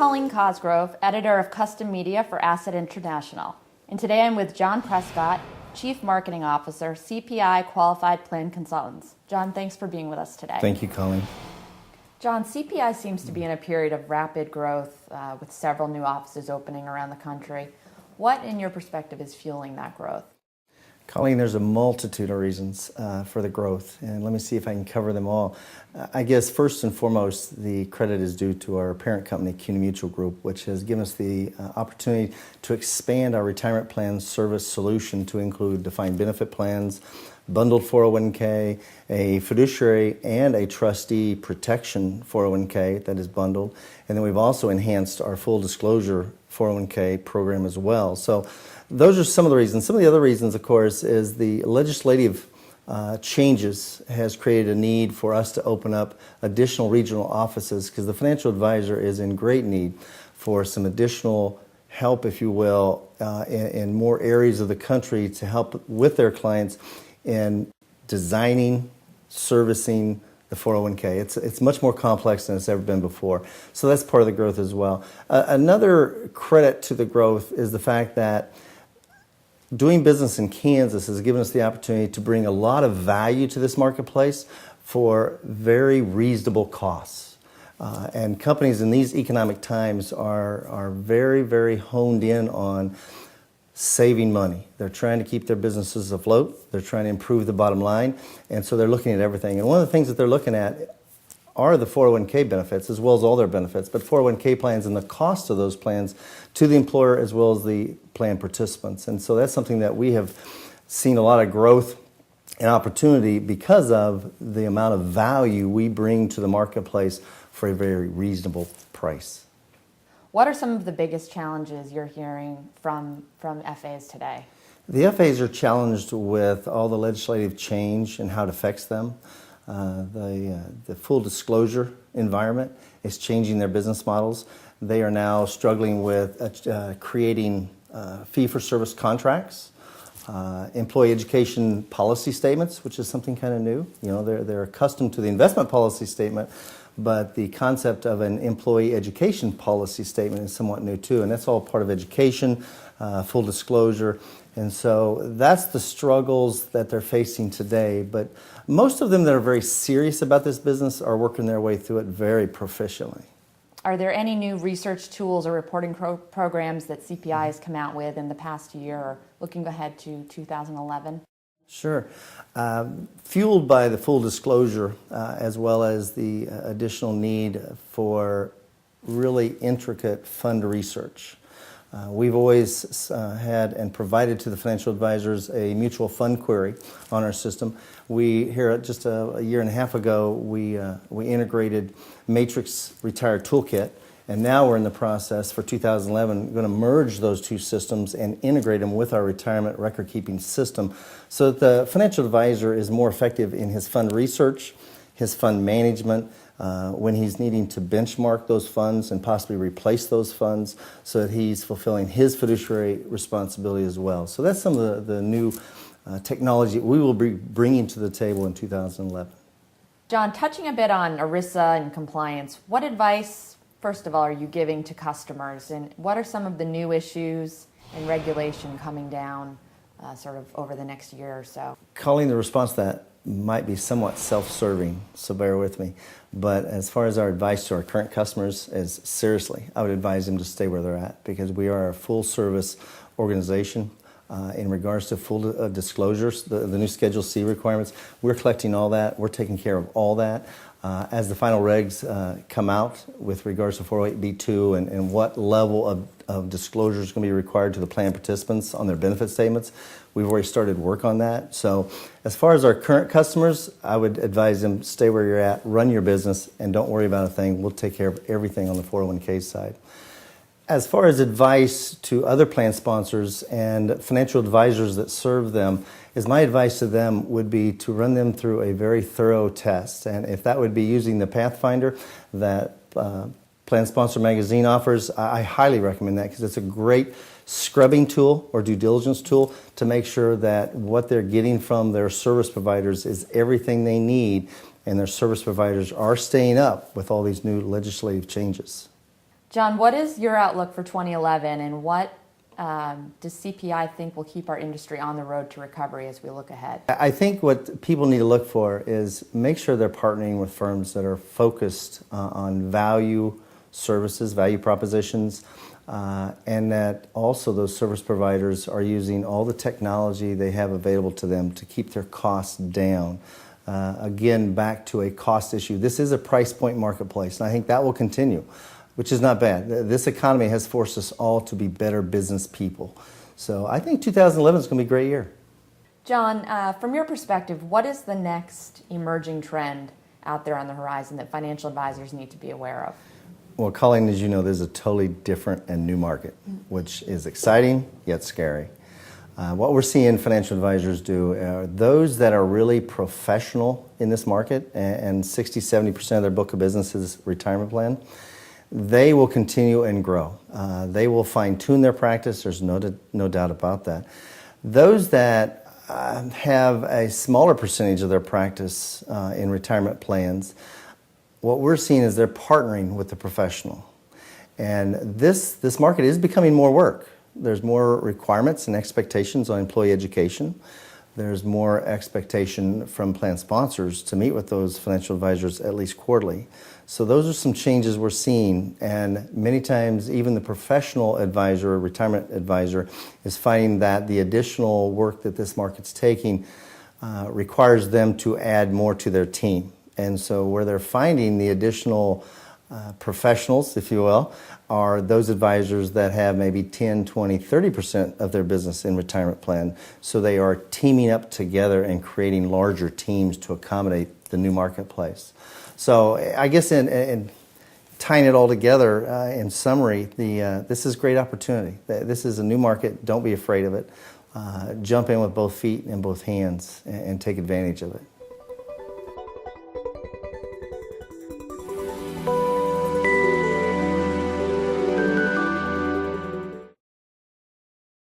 Colleen Cosgrove, editor of Custom Media for Asset International. And today I'm with John Prescott, Chief Marketing Officer, CPI Qualified Plan Consultants. John, thanks for being with us today. Thank you, Colleen. John, CPI seems to be in a period of rapid growth with several new offices opening around the country. What, in your perspective, is fueling that growth? Colleen, there's a multitude of reasons for the growth, and let me see if I can cover them all. I guess first and foremost, the credit is due to our parent company, CUNY Mutual Group, which has given us the opportunity to expand our retirement plan service solution to include defined benefit plans, bundled 401k, a fiduciary and a trustee protection 401k that is bundled, and then we've also enhanced our full disclosure 401k program as well. So those are some of the reasons. Some of the other reasons, of course, is the legislative changes has created a need for us to open up additional regional offices because the financial advisor is in great need for some additional help, if you will, in more areas of the country to help with their clients in designing, servicing the 401k. It's much more complex than it's ever been before. So that's part of the growth as well. Another credit to the growth is the fact that doing business in Kansas has given us the opportunity to bring a lot of value to this marketplace for very reasonable costs. And companies in these economic times are very, very honed in on saving money. They're trying to keep their businesses afloat. They're trying to improve the bottom line. And so they're looking at everything. And one of the things that they're looking at are the 401k benefits as well as all their benefits, but 401k plans and the cost of those plans to the employer as well as the plan participants. And so that's something that we have seen a lot of growth and opportunity because of the amount of value we bring to the marketplace for a very reasonable price. What are some of the biggest challenges you're hearing from FAs today? The FAs are challenged with all the legislative change and how it affects them. The full disclosure environment is changing their business models. They are now struggling with creating fee-for-service contracts, employee education policy statements, which is something kind of new. You know, they're accustomed to the investment policy statement, but the concept of an employee education policy statement is somewhat new too, and that's all part of education, full disclosure. And so that's the struggles that they're facing today. But most of them that are very serious about this business are working their way through it very proficiently. Are there any new research tools or reporting programs that CPI has come out with in the past year or looking ahead to 2011? Sure. Fueled by the full disclosure as well as the additional need for really intricate fund research. We've always had and provided to the financial advisors a mutual fund query on our system. We here just a year and a half ago we integrated Matrix Retire Toolkit, and now we're in the process for 2011 going to merge those two systems and integrate them with our retirement record keeping system, so that the financial advisor is more effective in his fund research, his fund management. When he's needing to benchmark those funds and possibly replace those funds so that he's fulfilling his fiduciary responsibility as well. So that's some of the new technology we will be bringing to the table in 2011. John, touching a bit on ERISA and compliance, what advice, first of all, are you giving to customers, and what are some of the new issues and regulation coming down sort of over the next year or so? Colleen, the response to that might be somewhat self-serving, so bear with me. But as far as our advice to our current customers is, seriously, I would advise them to stay where they're at because we are a full-service organization in regards to full disclosures, the new Schedule C requirements. We're collecting all that. We're taking care of all that. As the final regs come out with regards to 408B2 and what level of disclosure is going to be required to the plan participants on their benefit statements, we've already started work on that. So as far as our current customers, I would advise them stay where you're at, run your business, and don't worry about a thing. We'll take care of everything on the 401k side. As far as advice to other plan sponsors and financial advisors that serve them, is my advice to them would be to run them through a very thorough test. And if that would be using the Pathfinder that Plan Sponsor Magazine offers, I highly recommend that because it's a great scrubbing tool or due diligence tool to make sure that what they're getting from their service providers is everything they need, and their service providers are staying up with all these new legislative changes. John, what is your outlook for 2011, and what does CPI think will keep our industry on the road to recovery as we look ahead? I think what people need to look for is make sure they're partnering with firms that are focused on value services, value propositions, and that also those service providers are using all the technology they have available to them to keep their costs down. Again, back to a cost issue. This is a price point marketplace, and I think that will continue, which is not bad. This economy has forced us all to be better business people. So I think 2011 is going to be a great year. John, from your perspective, what is the next emerging trend out there on the horizon that financial advisors need to be aware of? Well, Colleen, as you know, there's a totally different and new market, which is exciting yet scary. What we're seeing financial advisors do are those that are really professional in this market, and 60-70% of their book of business is retirement plan, they will continue and grow. They will fine-tune their practice. There's no doubt about that. Those that have a smaller percentage of their practice in retirement plans, what we're seeing is they're partnering with the professional. And this market is becoming more work. There's more requirements and expectations on employee education. There's more expectation from plan sponsors to meet with those financial advisors at least quarterly. So those are some changes we're seeing, and many times even the professional advisor or retirement advisor is finding that the additional work that this market's taking requires them to add more to their team. And so where they're finding the additional professionals, if you will, are those advisors that have maybe 10, 20, 30% of their business in retirement plan. So they are teaming up together and creating larger teams to accommodate the new marketplace. So I guess in tying it all together, in summary, this is a great opportunity. This is a new market. Don't be afraid of it. Jump in with both feet and both hands and take advantage of it.